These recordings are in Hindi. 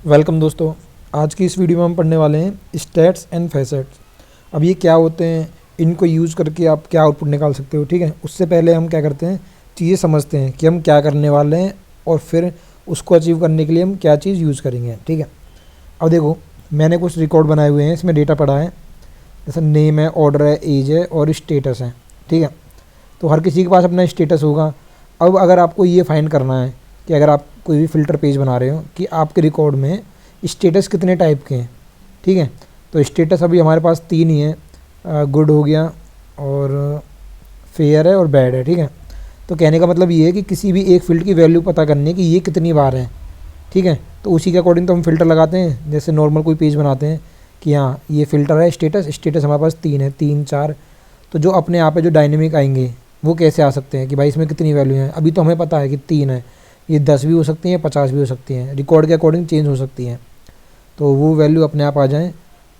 वेलकम दोस्तों। आज की इस वीडियो में हम पढ़ने वाले हैं स्टैट्स एंड फैसेट्स। अब ये क्या होते हैं, इनको यूज़ करके आप क्या आउटपुट निकाल सकते हो। ठीक है, उससे पहले हम क्या करते हैं, चीज़ें समझते हैं कि हम क्या करने वाले हैं और फिर उसको अचीव करने के लिए हम क्या चीज़ यूज़ करेंगे। ठीक है, अब देखो, मैंने कुछ रिकॉर्ड बनाए हुए हैं, इसमें डेटा पड़ा है, जैसे नेम है, ऑर्डर है, एज है और स्टेटस है। ठीक है, तो हर किसी के पास अपना स्टेटस होगा। अब अगर आपको ये फाइंड करना है कि अगर आप कोई भी फ़िल्टर पेज बना रहे हो कि आपके रिकॉर्ड में स्टेटस कितने टाइप के हैं। ठीक है, तो स्टेटस अभी हमारे पास 3 ही हैं, गुड हो गया और फेयर है और बैड है। ठीक है, तो कहने का मतलब ये है कि किसी भी एक फ़ील्ड की वैल्यू पता करनी है कि ये कितनी बार है। ठीक है, तो उसी के अकॉर्डिंग तो हम फ़िल्टर लगाते हैं, जैसे नॉर्मल कोई पेज बनाते हैं कि हाँ ये फ़िल्टर है स्टेटस हमारे पास 3 है, 3 4। तो जो अपने आप है, जो डायनेमिक आएंगे वो कैसे आ सकते हैं कि भाई इसमें कितनी वैल्यू है। अभी तो हमें पता है कि 3 है, ये 10 भी हो सकती हैं, 50 भी हो सकती हैं, रिकॉर्ड के अकॉर्डिंग चेंज हो सकती हैं, तो वो वैल्यू अपने आप आ जाएं।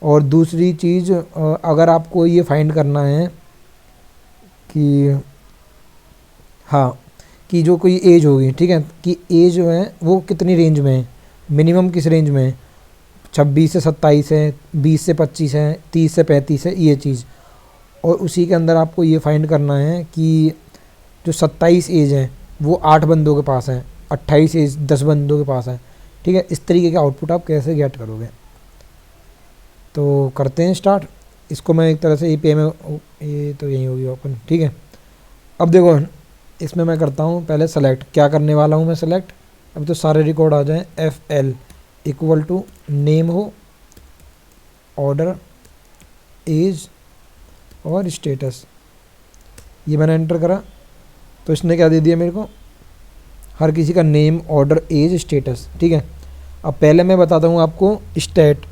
और दूसरी चीज़, अगर आपको ये फाइंड करना है कि हाँ कि जो कोई एज होगी, ठीक है, कि एज जो है वो कितनी रेंज में है, मिनिमम किस रेंज में है, 26 से 27 है, 20 से 25 है, 30 से 35 है, ये चीज़। और उसी के अंदर आपको ये फाइंड करना है कि जो 27 एज है वो 8 बंदों के पास है, 28 एज 10 बंदों के पास है। ठीक है, इस तरीके का आउटपुट आप कैसे गेट करोगे। तो करते हैं स्टार्ट। इसको मैं एक तरह से API में, ये तो यही होगी ओपन। ठीक है, अब देखो, इसमें मैं करता हूँ पहले सेलेक्ट, क्या करने वाला हूँ मैं सेलेक्ट। अभी तो सारे रिकॉर्ड आ जाएं, FL इक्वल टू नेम हो, ऑर्डर, एज और स्टेटस। ये मैंने एंटर करा तो इसने क्या दे दिया मेरे को, हर किसी का नेम, ऑर्डर, एज, स्टेटस। ठीक है, अब पहले मैं बताता हूँ आपको स्टैट।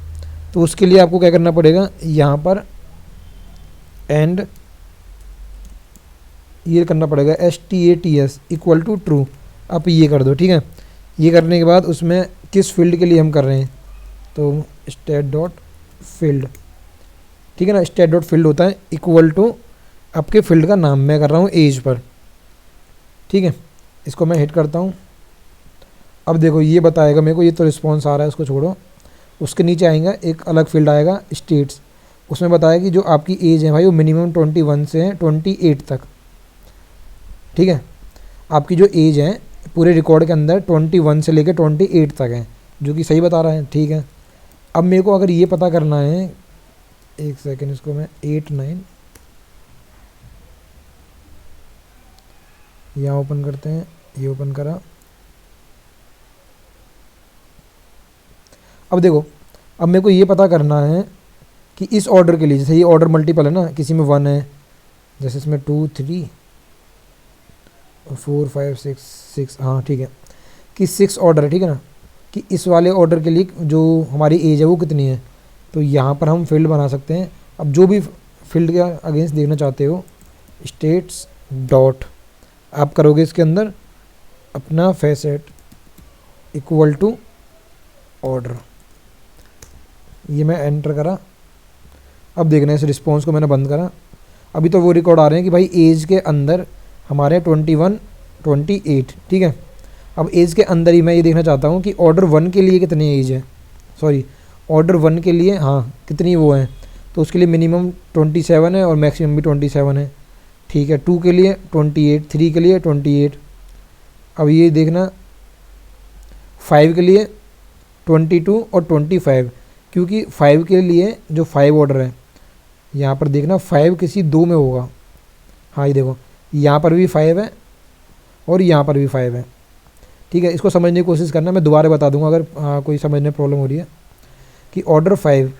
तो उसके लिए आपको क्या करना पड़ेगा, यहाँ पर एंड ये करना पड़ेगा STATS इक्वल टू ट्रू। आप ये कर दो। ठीक है, ये करने के बाद उसमें किस फील्ड के लिए हम कर रहे हैं, तो स्टैट डॉट फील्ड। ठीक है ना, स्टैट डॉट फील्ड होता है इक्वल टू आपके फील्ड का नाम, मैं कर रहा हूँ एज पर। ठीक है, इसको मैं हिट करता हूँ। अब देखो ये बताएगा मेरे को, ये तो रिस्पॉन्स आ रहा है, उसको छोड़ो। उसके नीचे आएगा एक अलग फील्ड आएगा स्टेट्स, उसमें बताया कि जो आपकी एज है भाई वो मिनिमम 21 से 28 तक। ठीक है, आपकी जो एज है पूरे रिकॉर्ड के अंदर 21 से लेकर 28 तक है, जो कि सही बता रहा है। ठीक है, अब मेरे को अगर ये पता करना है, एक सेकेंड, इसको मैं 8 9 यहाँ ओपन करते हैं, ये ओपन करा। अब देखो, अब मेरे को ये पता करना है कि इस ऑर्डर के लिए, जैसे ये ऑर्डर मल्टीपल है ना, किसी में 1 है, जैसे इसमें 2 3 4 5 6 6, हाँ ठीक है, कि 6 ऑर्डर है। ठीक है ना, कि इस वाले ऑर्डर के लिए जो हमारी एज है वो कितनी है, तो यहाँ पर हम फील्ड बना सकते हैं। अब जो भी फील्ड के अगेंस्ट देखना चाहते हो, स्टेट्स डॉट आप करोगे इसके अंदर अपना फैसेट इक्वल टू ऑर्डर, ये मैं एंटर करा। अब देखना है, इस रिस्पॉन्स को मैंने बंद करा। अभी तो वो रिकॉर्ड आ रहे हैं कि भाई एज के अंदर हमारे 21 28। ठीक है, अब एज के अंदर ही मैं ये देखना चाहता हूँ कि ऑर्डर 1 के लिए कितनी एज है, सॉरी ऑर्डर 1 के लिए हाँ कितनी वो है, तो उसके लिए मिनिमम 27 है और मैक्सिमम भी 27 है। ठीक है, 2 के लिए 28, 3 के लिए 28। अब ये देखना 5 के लिए 22 और 25, क्योंकि 5 के लिए जो 5 ऑर्डर है, यहाँ पर देखना 5 किसी 2 में होगा। हाँ ये देखो, यहाँ पर भी 5 है और यहाँ पर भी 5 है। ठीक है, इसको समझने की कोशिश करना, मैं दोबारा बता दूंगा अगर कोई समझने में प्रॉब्लम हो रही है। कि ऑर्डर 5,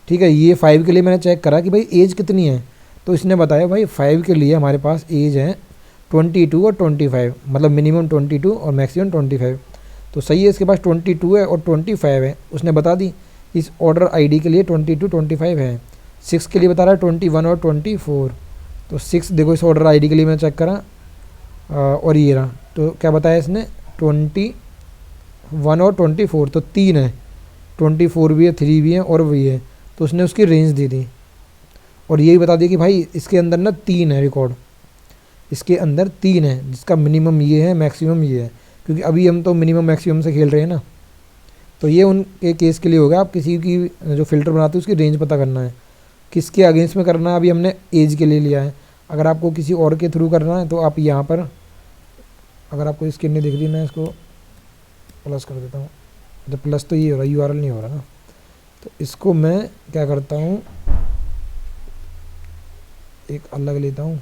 ठीक है, ये 5 के लिए मैंने चेक करा कि भाई एज कितनी है, तो इसने बताया भाई 5 के लिए हमारे पास एज है 22 और 25, मतलब मिनिमम 22 और मैक्सिमम 25। तो सही है, इसके पास 22 है और 25 है, उसने बता दी। इस ऑर्डर ID के लिए 22 25 है। 6 के लिए बता रहा है 21 और 24, तो 6 देखो इस ऑर्डर ID के लिए मैं चेक करा और ये रहा, तो क्या बताया इसने 21 और 24, तो 3 है, 24 भी है, 3 भी है और वही है, तो उसने उसकी रेंज दे दी और यही बता दिया कि भाई इसके अंदर ना 3 है रिकॉर्ड, इसके अंदर 3 है, जिसका मिनिमम ये है, मैक्सिमम ये है, क्योंकि अभी हम तो मिनिमम मैक्सिमम से खेल रहे हैं ना। तो ये उनके केस के लिए होगा, आप किसी की जो फ़िल्टर बनाते हैं उसकी रेंज पता करना है, किसके अगेंस्ट में करना है। अभी हमने एज के लिए लिया है, अगर आपको किसी और के थ्रू करना है तो आप यहाँ पर, अगर आपको स्क्रीन नहीं दिख रही, मैं इसको प्लस कर देता हूँ। जब प्लस तो ये हो रहा है, URL नहीं हो रहा ना, तो इसको मैं क्या करता हूँ, एक अलग लेता हूँ।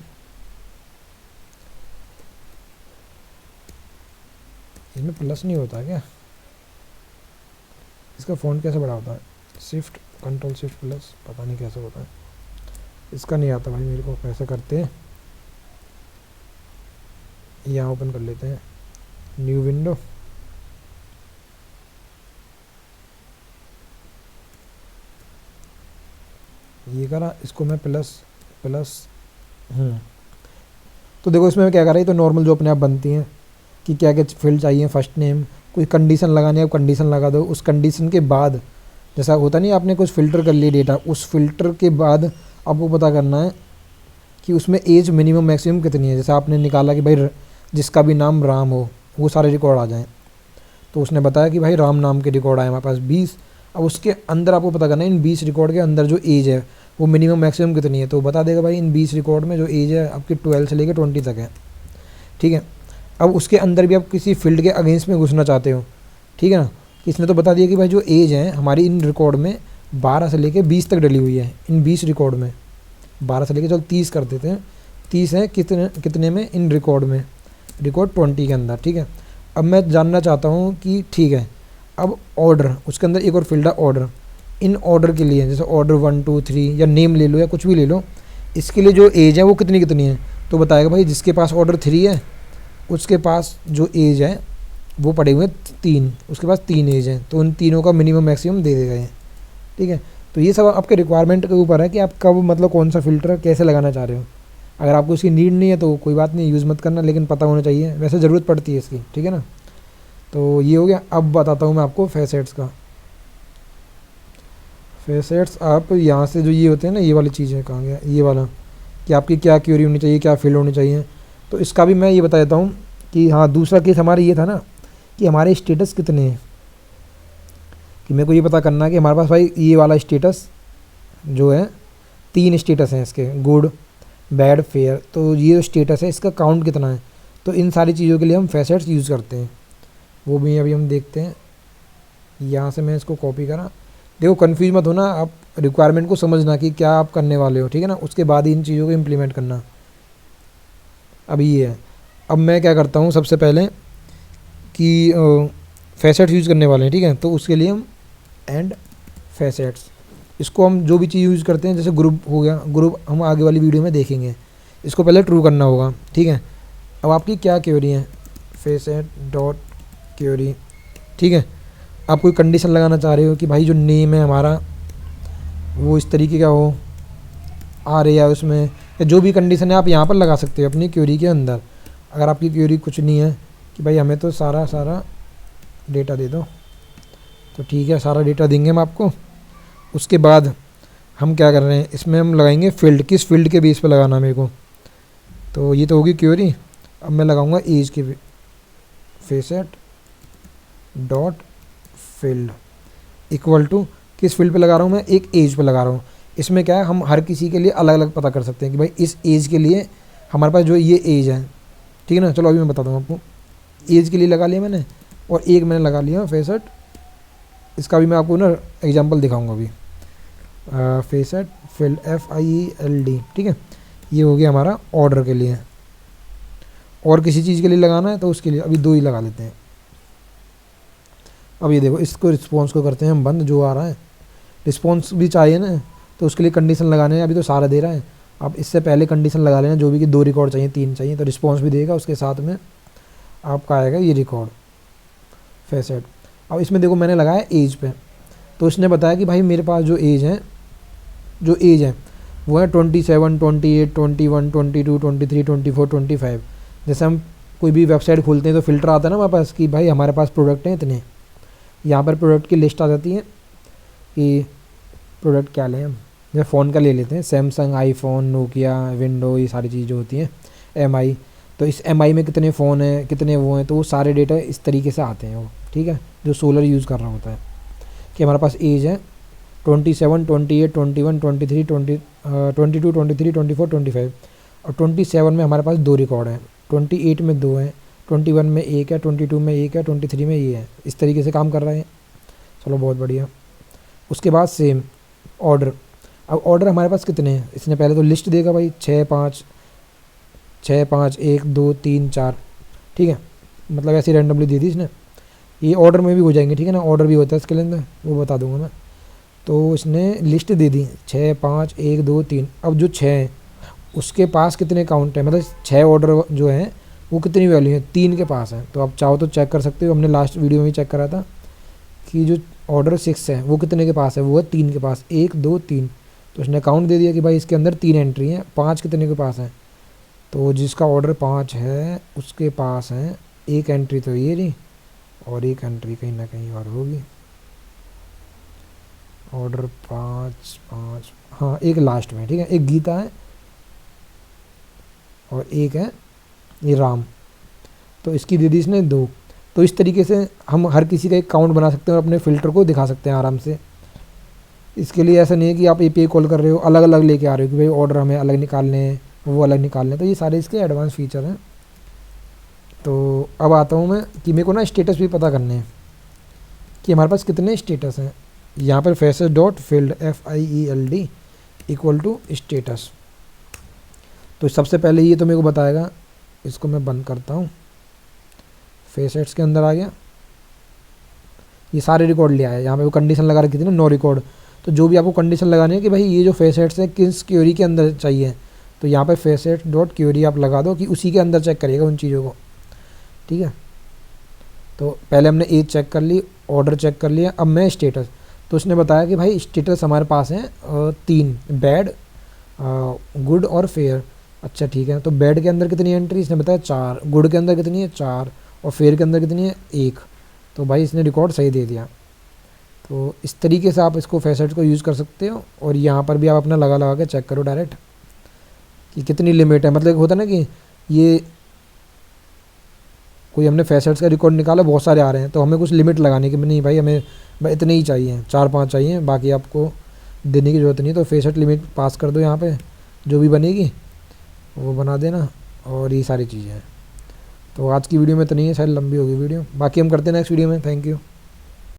इसमें प्लस नहीं होता क्या? इसका फ़ॉन्ट कैसे बड़ा होता है? शिफ्ट कंट्रोल शिफ्ट प्लस, पता नहीं कैसे होता है, इसका नहीं आता भाई मेरे को। कैसे करते हैं, यहाँ ओपन कर लेते हैं, न्यू विंडो, ये करा, इसको मैं प्लस प्लस। तो देखो इसमें मैं क्या कर रहा है, तो नॉर्मल जो अपने आप बनती हैं कि क्या क्या फील्ड चाहिए, फर्स्ट नेम, कोई कंडीशन लगानी है आप कंडीशन लगा दो। उस कंडीशन के बाद जैसा होता नहीं, आपने कुछ फ़िल्टर कर लिया डेटा, उस फिल्टर के बाद आपको पता करना है कि उसमें एज मिनिमम मैक्सिमम कितनी है। जैसे आपने निकाला कि भाई जिसका भी नाम राम हो वो सारे रिकॉर्ड आ जाएँ, तो उसने बताया कि भाई राम नाम के रिकॉर्ड आए हमारे पास 20। अब उसके अंदर आपको पता करना है इन 20 रिकॉर्ड के अंदर जो एज है वो मिनिमम मैक्सिमम कितनी है, तो बता देगा भाई इन 20 रिकॉर्ड में जो एज है आपकी 12 से लेकर 20 तक है, ठीक है। अब उसके अंदर भी आप किसी फील्ड के अगेंस्ट में घुसना चाहते हो, ठीक है ना, कि इसने तो बता दिया कि भाई जो एज है हमारी इन रिकॉर्ड में 12 से लेकर 20 तक डली हुई है, इन 20 रिकॉर्ड में 12 से लेकर चलो 30 कर देते हैं, 30 है कितने में, इन रिकॉर्ड में, रिकॉर्ड 20 के अंदर, ठीक है। अब मैं जानना चाहता हूँ कि ठीक है, अब ऑर्डर, उसके अंदर एक और फील्ड है ऑर्डर, इन ऑर्डर के लिए जैसे ऑर्डर 1 2 3 या नेम ले लो या कुछ भी ले लो, इसके लिए जो एज है वो कितनी कितनी है, तो बताएगा भाई जिसके पास ऑर्डर 3 है उसके पास जो एज है वो पड़े हुए 3, उसके पास 3 एज है, तो उन तीनों का मिनिमम मैक्सिमम दे देगा ये, ठीक है। तो ये सब आपके रिक्वायरमेंट के ऊपर है कि आप कब मतलब कौन सा फ़िल्टर कैसे लगाना चाह रहे हो। अगर आपको इसकी नीड नहीं है तो कोई बात नहीं, यूज़ मत करना, लेकिन पता होना चाहिए, वैसे ज़रूरत पड़ती है इसकी, ठीक है ना। तो ये हो गया। अब बताता हूँ मैं आपको फैसेट्स का। फैसेट्स आप यहाँ से जो ये होते हैं ना, ये वाली चीज़ें कहाँ गया, ये वाला, कि आपकी क्या क्यूरी होनी चाहिए, क्या फील्ड होनी चाहिए, तो इसका भी मैं ये बता देता हूँ कि हाँ, दूसरा केस हमारा ये था ना कि हमारे स्टेटस कितने हैं, कि मेरे को ये पता करना है कि हमारे पास भाई ये वाला स्टेटस जो है 3 स्टेटस हैं इसके, गुड बैड फेयर, तो ये जो स्टेटस है इसका काउंट कितना है, तो इन सारी चीज़ों के लिए हम फैसेट्स यूज़ करते हैं, वो भी अभी हम देखते हैं। यहाँ से मैं इसको कॉपी करा, देखो कन्फ्यूज मत होना, आप रिक्वायरमेंट को समझना कि क्या आप करने वाले हो, ठीक है ना, उसके बाद ही इन चीज़ों को इम्प्लीमेंट करना। अब ये है, अब मैं क्या करता हूँ सबसे पहले कि फैसेट्स यूज़ करने वाले हैं, ठीक है, तो उसके लिए हम एंड फैसेट्स, इसको हम जो भी चीज़ यूज़ करते हैं, जैसे ग्रुप हो गया, ग्रुप हम आगे वाली वीडियो में देखेंगे, इसको पहले ट्रू करना होगा, ठीक है। अब आपकी क्या क्वेरी है, फैसेट डॉट क्वेरी, ठीक है। आप कोई कंडीशन लगाना चाह रहे हो कि भाई जो नेम है हमारा वो इस तरीके का हो, आ रही है उसमें, या जो भी कंडीशन है आप यहाँ पर लगा सकते हो अपनी क्वेरी के अंदर। अगर आपकी क्वेरी कुछ नहीं है कि भाई हमें तो सारा डेटा दे दो, तो ठीक है, सारा डेटा देंगे हम आपको। उसके बाद हम क्या कर रहे हैं, इसमें हम लगाएंगे फील्ड, किस फील्ड के बेस पे लगाना मेरे को, तो ये तो होगी क्वेरी। अब मैं लगाऊंगा एज के, facet dot field equal to, किस फील्ड पे लगा रहा हूँ मैं, एक एज पे लगा रहा हूँ। इसमें क्या है, हम हर किसी के लिए अलग अलग पता कर सकते हैं कि भाई इस एज के लिए हमारे पास जो ये एज है, ठीक है ना। चलो अभी मैं बताता हूँ आपको, एज के लिए लगा लिया मैंने, और एक मैंने लगा लिया फैसेट, इसका भी मैं आपको ना एग्जांपल दिखाऊंगा अभी, फैसेट फील्ड FIELD, ठीक है। ये हो गया हमारा ऑर्डर के लिए, और किसी चीज़ के लिए लगाना है तो उसके लिए अभी 2 ही लगा लेते हैं। अब ये देखो, इसको रिस्पॉन्स को करते हैं हम बंद, जो आ रहा है रिस्पॉन्स भी चाहिए ना, तो उसके लिए कंडीशन लगाने हैं, अभी तो सारा दे रहा है, आप इससे पहले कंडीशन लगा लेना जो भी, कि 2 रिकॉर्ड चाहिए 3 चाहिए, तो रिस्पॉन्स भी देगा, उसके साथ में आपका आएगा ये रिकॉर्ड फैसेट। अब इसमें देखो मैंने लगाया एज पे, तो इसने बताया कि भाई मेरे पास जो एज है वो है 27 28 21 22 23 24 25। जैसे हम कोई भी वेबसाइट खोलते हैं तो फिल्टर आता है ना हमारे पास कि भाई हमारे पास प्रोडक्ट हैं इतने, यहाँ पर प्रोडक्ट की लिस्ट आ जाती है कि प्रोडक्ट क्या लें हम, जैसे फ़ोन का ले लेते हैं, सैमसंग, आईफोन, नोकिया, विंडो, ये सारी चीज़ जो होती हैं, MI, तो इस MI में कितने फ़ोन हैं, कितने वो हैं, तो वो सारे डेटा इस तरीके से आते हैं वो, ठीक है, जो सोलर यूज़ कर रहा होता है। कि हमारे पास एज है 27, 28, 21, 23, 22, 23, 24, 25 और 27 में हमारे पास 2 रिकॉर्ड हैं, 28 में 2 हैं, 21 में 1 है, 22 में 1 है, 23 में ये है। इस तरीके से काम कर रहे हैं। चलो बहुत बढ़िया। उसके बाद सेम ऑर्डर। अब ऑर्डर हमारे पास कितने हैं, इसने पहले तो लिस्ट देगा भाई 6 5 6 5 1 2 3 4, ठीक है, मतलब ऐसे रैंडमली दे दी इसने। ये ऑर्डर में भी हो जाएंगे, ठीक है ना, ऑर्डर भी होता है इसके अंदर, वो बता दूंगा मैं। तो इसने लिस्ट दे दी 6 5 1 2 3। अब जो 6 है उसके पास कितने काउंट है, मतलब 6 ऑर्डर जो हैं वो कितनी वैल्यू है, 3 के पास है। तो आप चाहो तो चेक कर सकते हो, हमने लास्ट वीडियो में ही चेक करा था कि जो ऑर्डर 6 है वो कितने के पास है, वो है 3 के पास, 1 2 3। तो उसने काउंट दे दिया कि भाई इसके अंदर 3 एंट्री हैं, 5 कितने के पास है, तो जिसका ऑर्डर 5 है उसके पास है एक एंट्री, तो ये नहीं, और एक एंट्री कहीं ना कहीं और होगी, ऑर्डर 5 5, हाँ एक लास्ट में, ठीक है, एक गीता है और एक है ये राम। तो इसकी दे दी इसने 2। तो इस तरीके से हम हर किसी का एक काउंट बना सकते हैं और अपने फ़िल्टर को दिखा सकते हैं आराम से। इसके लिए ऐसा नहीं है कि आप API कॉल कर रहे हो अलग अलग लेके आ रहे हो कि भाई ऑर्डर हमें अलग निकालने हैं, वो अलग निकालने हैं। तो ये सारे इसके एडवांस फीचर हैं। तो अब आता हूँ मैं कि मेरे को ना स्टेटस भी पता करने हैं कि हमारे पास कितने स्टेटस हैं। यहाँ पर faces dot field FIELD equal to status. तो सबसे पहले ये तो मेरे को बताएगा, इसको मैं बंद करता हूँ, फेसेट्स के अंदर आ गया, ये सारे रिकॉर्ड ले आया। यहाँ पे वो कंडीशन लगा रखी थी ना, नो रिकॉर्ड। तो जो भी आपको कंडीशन लगानी है कि भाई ये जो फेसेट्स है किस क्वेरी के अंदर चाहिए, तो यहाँ पे फेसेट्स डॉट क्वेरी आप लगा दो कि उसी के अंदर चेक करिएगा उन चीज़ों को, ठीक है। तो पहले हमने एज चेक कर ली, ऑर्डर चेक कर लिया, अब मैं स्टेटस। तो उसने बताया कि भाई स्टेटस हमारे पास है 3, बैड, गुड और फेयर। अच्छा ठीक है, तो बैड के अंदर कितनी एंट्री, इसने बताया 4, गुड के अंदर कितनी है 4 और फेयर के अंदर कितनी है 1। तो भाई इसने रिकॉर्ड सही दे दिया। तो इस तरीके से आप इसको फेसेट को यूज़ कर सकते हो। और यहाँ पर भी आप अपना लगा लगा के चेक करो डायरेक्ट कि कितनी लिमिट है। मतलब होता है ना कि ये कोई हमने फेसेट्स का रिकॉर्ड निकाला, बहुत सारे आ रहे हैं, तो हमें कुछ लिमिट लगाने की नहीं, भाई हमें भाई इतने ही चाहिए, 4 5 चाहिए, बाकी आपको देने की ज़रूरत नहीं। तो फेसेट लिमिट पास कर दो, यहाँ पे जो भी बनेगी वो बना देना, और ये सारी चीज़ें हैं। तो आज की वीडियो में इतनी है, शायद लंबी होगी वीडियो, बाकी हम करते हैं नेक्स्ट वीडियो में। Thank you.